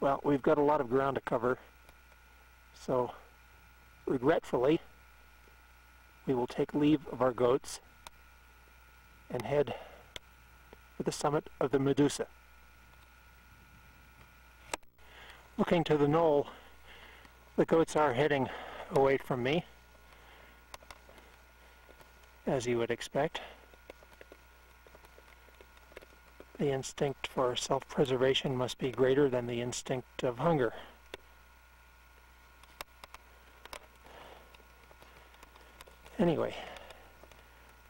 Well, we've got a lot of ground to cover, so regretfully we will take leave of our goats and head for the summit of the Medusa. Looking to the knoll, the goats are heading away from me, as you would expect. The instinct for self-preservation must be greater than the instinct of hunger. Anyway,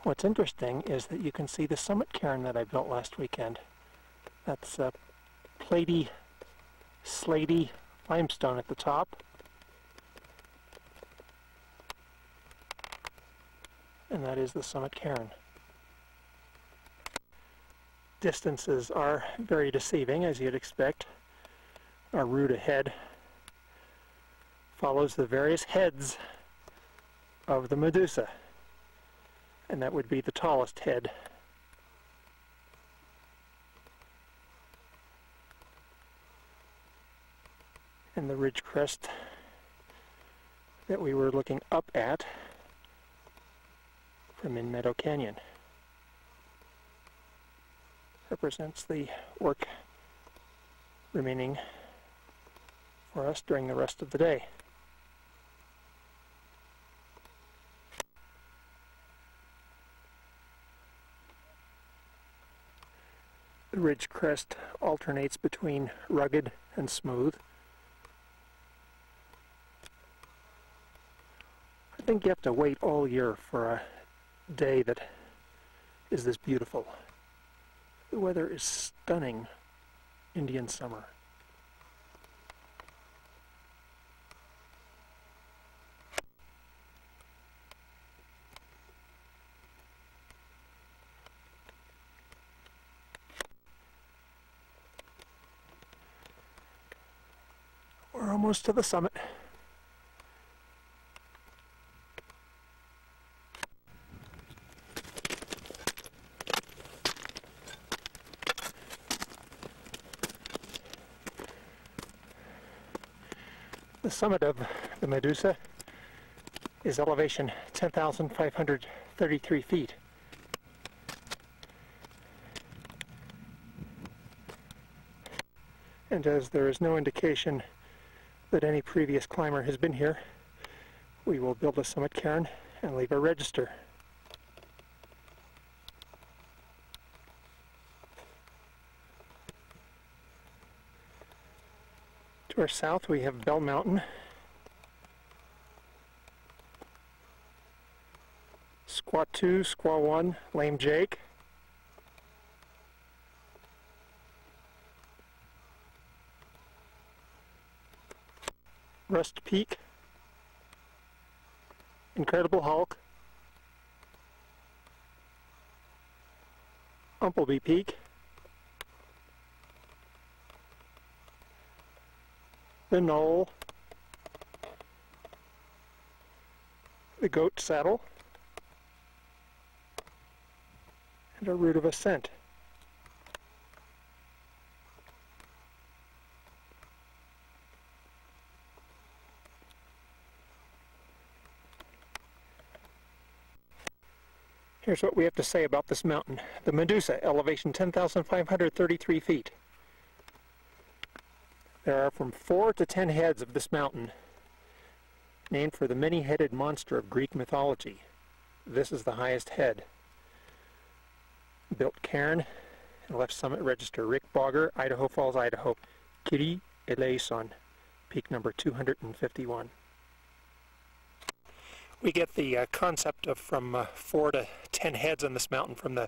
what's interesting is that you can see the summit cairn that I built last weekend. That's platy, slaty limestone at the top. And that is the summit cairn. Distances are very deceiving, as you'd expect. Our route ahead follows the various heads of the Medusa, and that would be the tallest head. And the ridge crest that we were looking up at from in Meadow Canyon represents the work remaining for us during the rest of the day. The ridge crest alternates between rugged and smooth. I think you have to wait all year for a day that is this beautiful. The weather is stunning Indian summer. We're almost to the summit. The summit of the Medusa is elevation 10,533 feet. And as there is no indication that any previous climber has been here, we will build a summit cairn and leave a register. To our south we have Bell Mountain, Squaw 2, Squaw 1, Lame Jake, Rust Peak, Incredible Hulk, Umpleby Peak, the Knoll, the Goat Saddle, and a route of ascent. Here's what we have to say about this mountain. The Medusa, elevation 10,533 feet. There are from 4 to 10 heads of this mountain, named for the many-headed monster of Greek mythology. This is the highest head. Built cairn and left summit register. Rick Bogger, Idaho Falls, Idaho. Kiri Eleison, peak number 251. We get the concept of from 4 to 10 heads on this mountain from the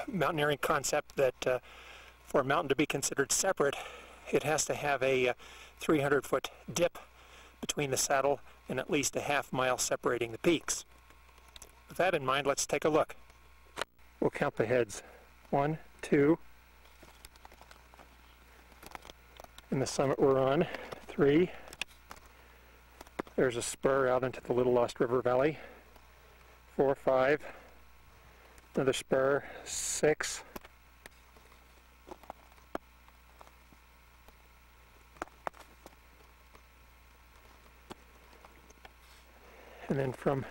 mountaineering concept that for a mountain to be considered separate, it has to have a 300-foot dip between the saddle and at least a half-mile separating the peaks. With that in mind, let's take a look. We'll count the heads. 1, 2, and the summit we're on, 3. There's a spur out into the Little Lost River Valley, 4, 5, another spur, 6, And then from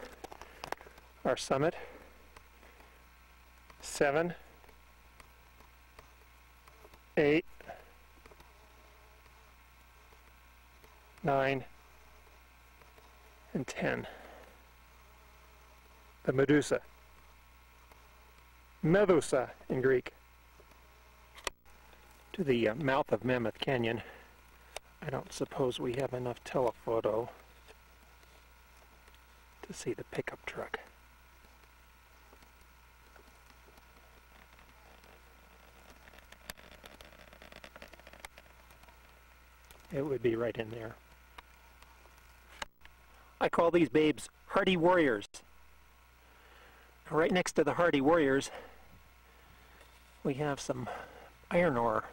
our summit, 7, 8, 9, and 10. The Medusa. Medusa in Greek. To the mouth of Mammoth Canyon. I don't suppose we have enough telephoto to see the pickup truck. It would be right in there. I call these babes hardy warriors. Right next to the hardy warriors, we have some iron ore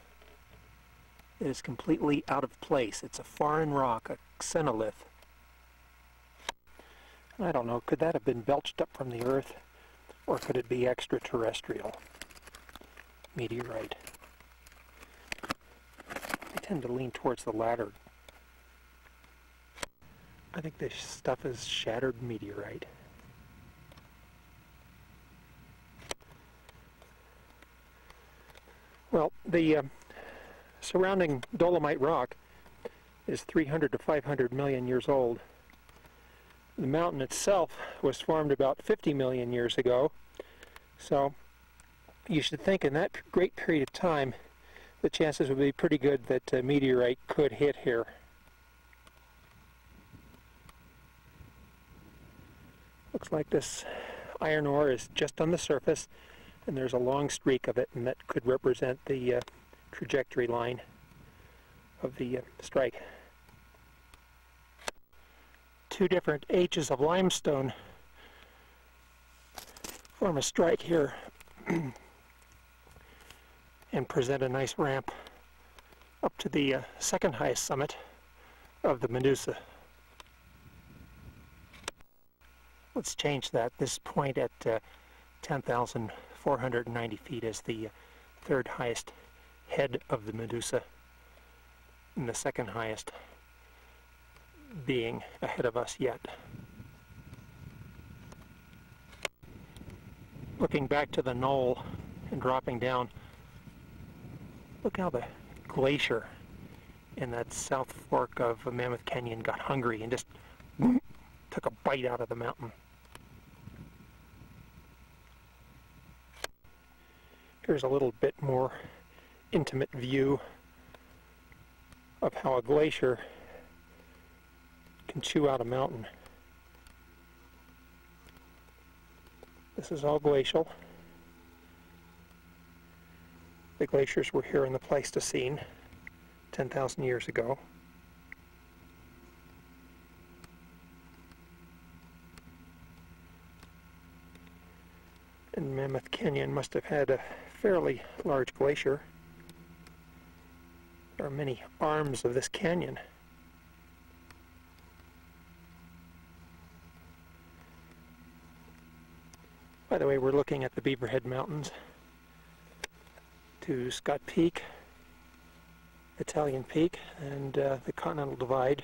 that is completely out of place. It's a foreign rock, a xenolith. I don't know, could that have been belched up from the earth, or could it be extraterrestrial meteorite? I tend to lean towards the latter. I think this stuff is shattered meteorite. Well, the surrounding dolomite rock is 300 to 500 million years old. The mountain itself was formed about 50 million years ago, so you should think in that great period of time the chances would be pretty good that a meteorite could hit here. Looks like this iron ore is just on the surface, and there's a long streak of it, and that could represent the trajectory line of the strike. Two different H's of limestone form a strike here and present a nice ramp up to the second highest summit of the Medusa. Let's change that. This point at 10,490 feet is the third highest head of the Medusa, and the second highest being ahead of us yet. Looking back to the knoll and dropping down, look how the glacier in that south fork of Mammoth Canyon got hungry and just took a bite out of the mountain. Here's a little bit more intimate view of how a glacier can chew out a mountain. This is all glacial. The glaciers were here in the Pleistocene 10,000 years ago. And Mammoth Canyon must have had a fairly large glacier. There are many arms of this canyon. By the way, we're looking at the Beaverhead Mountains to Scott Peak, Italian Peak, and the Continental Divide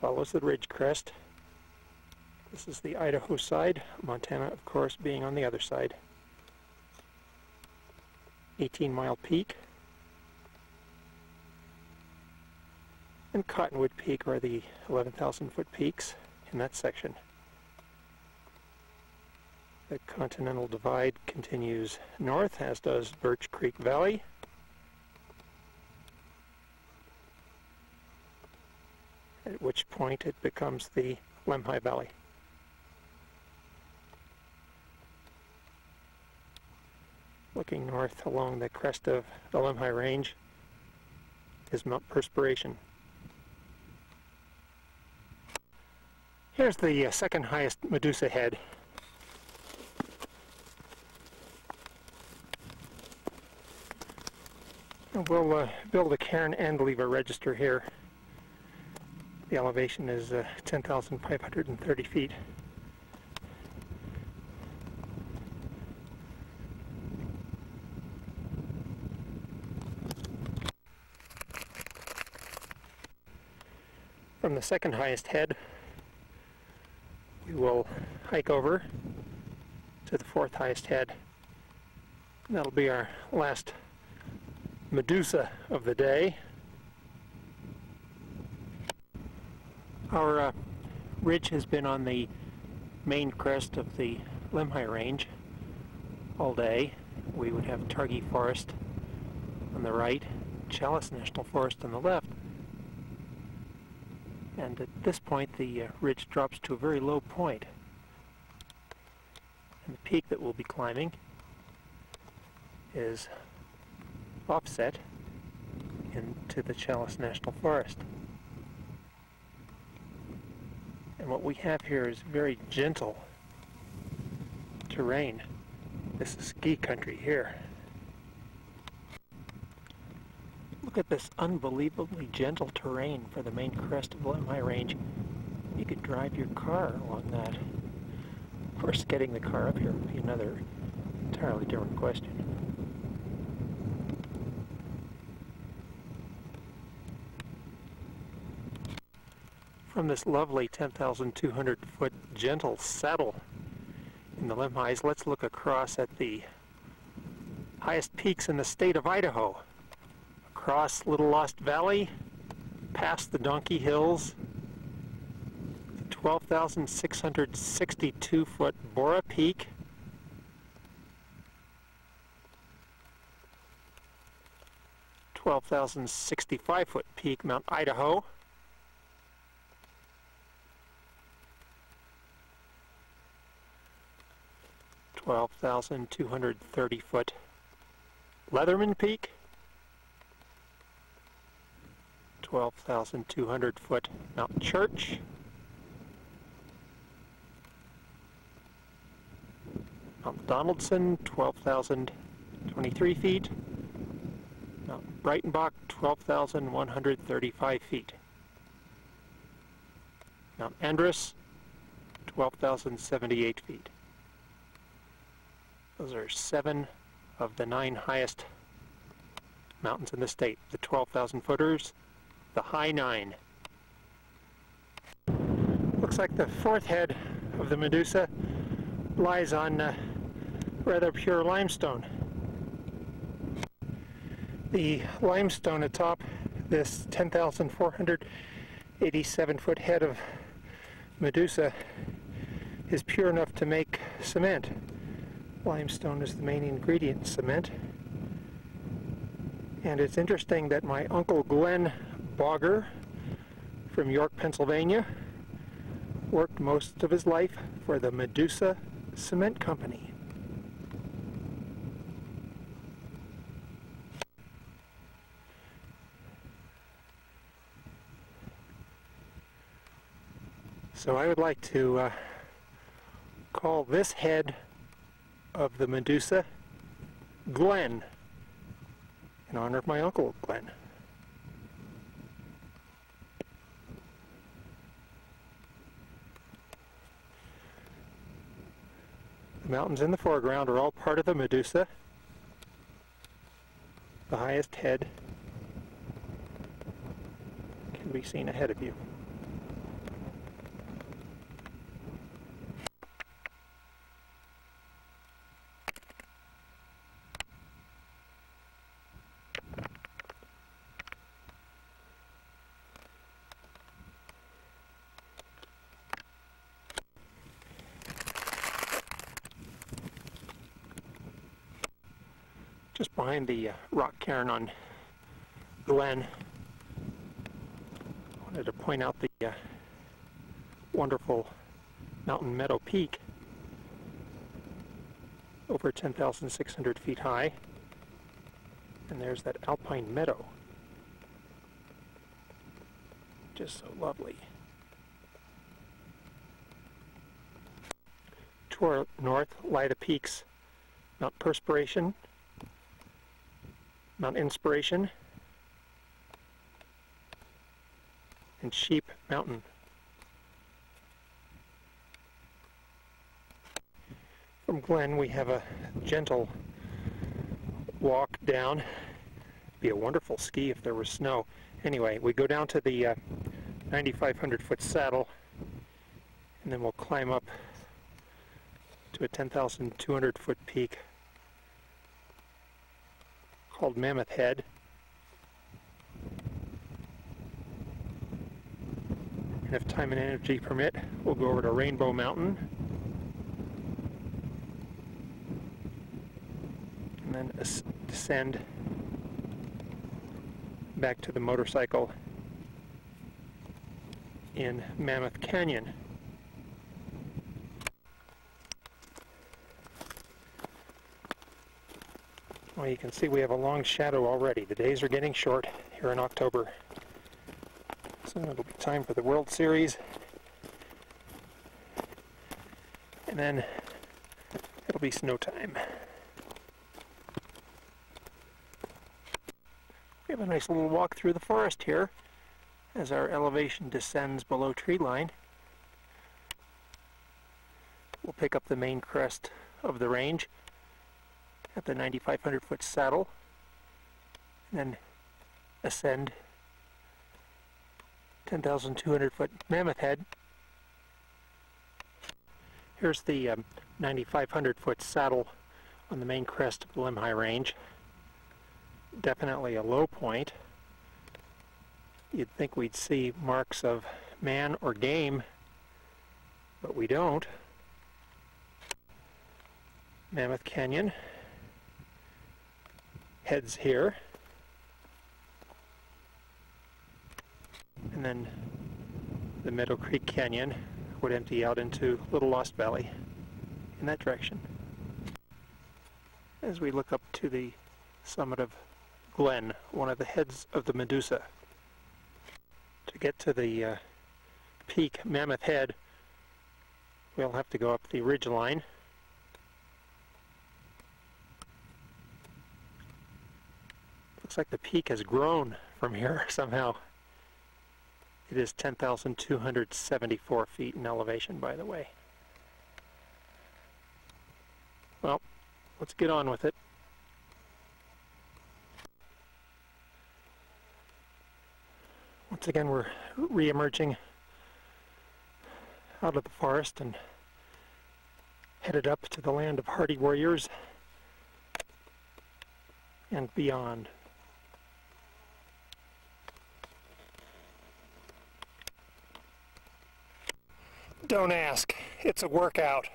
follows the ridge crest. This is the Idaho side, Montana, of course, being on the other side. 18-Mile Peak and Cottonwood Peak are the 11,000-foot peaks in that section. The Continental Divide continues north, as does Birch Creek Valley. At which point it becomes the Lemhi Valley. Looking north along the crest of the Lemhi Range is Mount Perspiration. Here's the second highest Medusa head. We'll build a cairn and leave a register here. The elevation is 10,530 feet. From the second highest head, will hike over to the fourth highest head. That'll be our last Medusa of the day. Our ridge has been on the main crest of the Lemhi range all day. We would have Targhee Forest on the right, Chalice National Forest on the left. And at this point the ridge drops to a very low point. And the peak that we'll be climbing is offset into the Chalice National Forest. And what we have here is very gentle terrain. This is ski country here. Look at this unbelievably gentle terrain for the main crest of the Lemhi range. You could drive your car along that. Of course, getting the car up here would be another entirely different question. From this lovely 10,200 foot gentle saddle in the Lemhis, let's look across at the highest peaks in the state of Idaho. Across Little Lost Valley, past the Donkey Hills, the 12,662 foot Bora Peak, (12,065 foot peak Mount Idaho, (12,230 foot Leatherman Peak, 12,200 foot Mount Church, Mount Donaldson, 12,023 feet, Mount Breitenbach, 12,135 feet, Mount Andrus, 12,078 feet. Those are 7 of the 9 highest mountains in the state. The 12,000 footers, the high 9. Looks like the fourth head of the Medusa lies on rather pure limestone. The limestone atop this 10,487 foot head of Medusa is pure enough to make cement. Limestone is the main ingredient in cement. And it's interesting that my Uncle Glenn Bogger from York, Pennsylvania, worked most of his life for the Medusa Cement Company. So I would like to call this head of the Medusa Glenn, in honor of my Uncle Glenn. The mountains in the foreground are all part of the Medusa. The highest head can be seen ahead of you. Just behind the rock cairn on Glen, I wanted to point out the wonderful Mountain Meadow Peak, over 10,600 feet high, and there's that alpine meadow, just so lovely. To our north lie the peaks Mount Perspiration, Mount Inspiration, and Sheep Mountain. From Glen we have a gentle walk down. Be a wonderful ski if there was snow. Anyway, we go down to the 9,500 foot saddle, and then we'll climb up to a 10,200 foot peak called Mammoth Head. And if time and energy permit, we'll go over to Rainbow Mountain and then descend back to the motorcycle in Mammoth Canyon. Well, you can see we have a long shadow already. The days are getting short here in October. So it'll be time for the World Series. And then it'll be snow time. We have a nice little walk through the forest here as our elevation descends below tree line. We'll pick up the main crest of the range at the 9,500 foot saddle, and then ascend 10,200 foot Mammoth Head. Here's the 9,500 foot saddle on the main crest of the Lemhi range. Definitely a low point. You'd think we'd see marks of man or game, but we don't. Mammoth Canyon heads here, and then the Meadow Creek Canyon would empty out into Little Lost Valley in that direction. As we look up to the summit of Glen, one of the heads of the Medusa. To get to the peak Mammoth Head, we'll have to go up the ridge line. Looks like the peak has grown from here somehow. It is 10,274 feet in elevation, by the way. Well, let's get on with it. Once again, we're re-emerging out of the forest and headed up to the land of hardy warriors and beyond. Don't ask, it's a workout.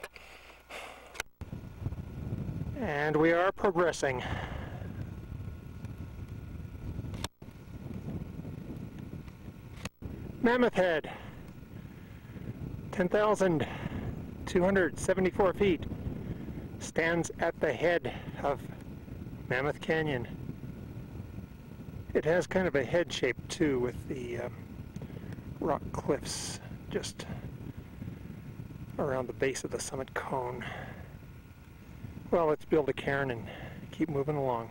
And we are progressing. Mammoth Head, 10,274 feet, stands at the head of Mammoth Canyon. It has kind of a head shape too, with the rock cliffs just around the base of the summit cone. Well, let's build a cairn and keep moving along.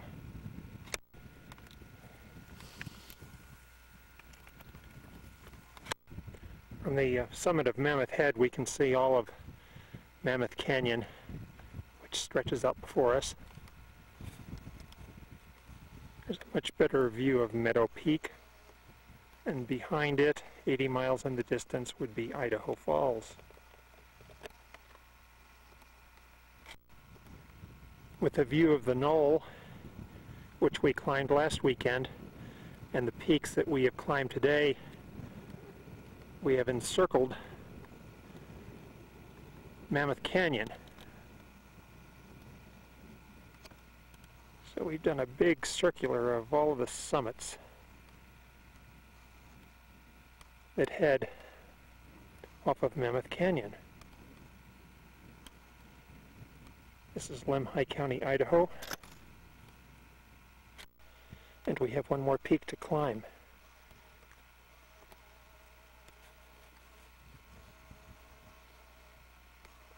From the summit of Mammoth Head, we can see all of Mammoth Canyon, which stretches out before us. There's a much better view of Meadow Peak, and behind it, 80 miles in the distance, would be Idaho Falls. With a view of the knoll, which we climbed last weekend, and the peaks that we have climbed today, we have encircled Mammoth Canyon. So we've done a big circular of all of the summits that head off of Mammoth Canyon. This is Lemhi County, Idaho, and we have one more peak to climb.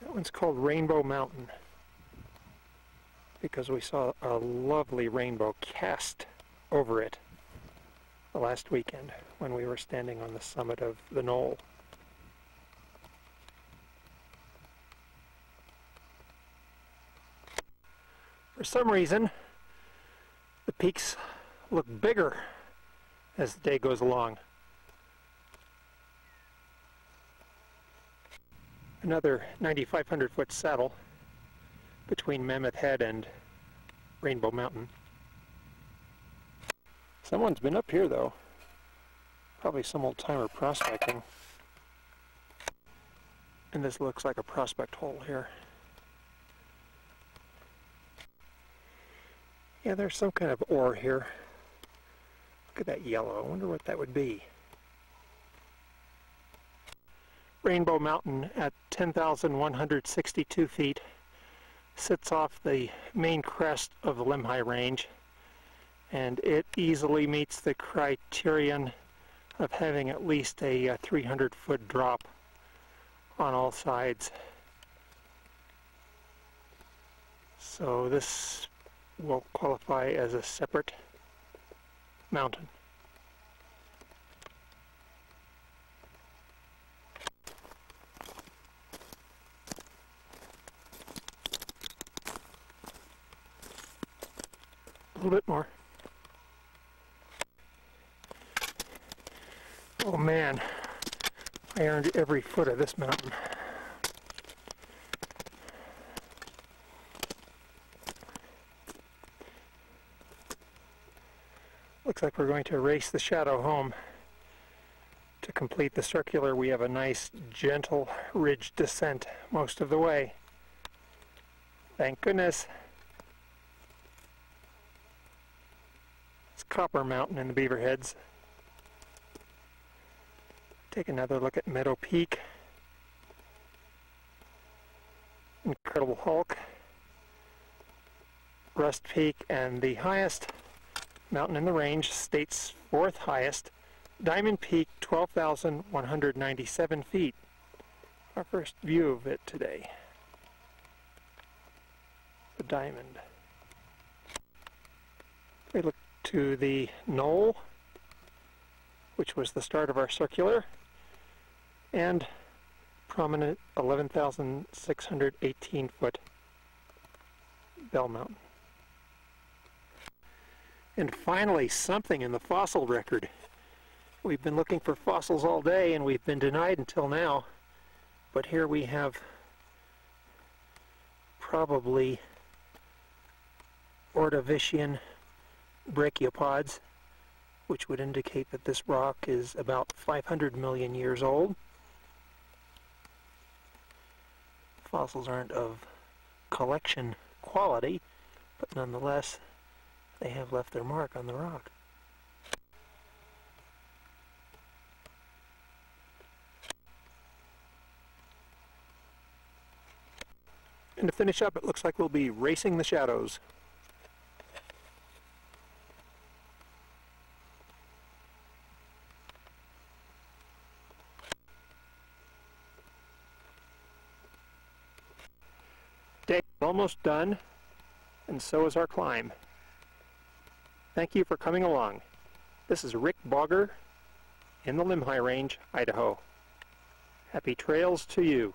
That one's called Rainbow Mountain because we saw a lovely rainbow cast over it last weekend when we were standing on the summit of the knoll. For some reason, the peaks look bigger as the day goes along. Another 9,500 foot saddle between Mammoth Head and Rainbow Mountain. Someone's been up here though. Probably some old timer prospecting. And this looks like a prospect hole here. Yeah, there's some kind of ore here. Look at that yellow. I wonder what that would be. Rainbow Mountain at 10,162 feet sits off the main crest of the Lemhi range, and it easily meets the criterion of having at least a 300-foot drop on all sides. So this will qualify as a separate mountain. A little bit more. Oh man, I earned every foot of this mountain. Looks like we're going to race the shadow home. To complete the circular, we have a nice gentle ridge descent most of the way. Thank goodness. It's Copper Mountain in the Beaverheads. Take another look at Meadow Peak, Incredible Hulk, Rust Peak, and the highest mountain in the range, state's fourth highest, Diamond Peak, 12,197 feet. Our first view of it today. The Diamond. We look to the knoll, which was the start of our circular, and prominent 11,618 foot Bell Mountain. And finally, something in the fossil record. We've been looking for fossils all day and we've been denied until now, but here we have probably Ordovician brachiopods, which would indicate that this rock is about 500 million years old. Fossils aren't of collection quality, but nonetheless, they have left their mark on the rock. And to finish up, it looks like we'll be racing the shadows. Day is almost done, and so is our climb. Thank you for coming along. This is Rick Bogger in the Lemhi Range, Idaho. Happy trails to you.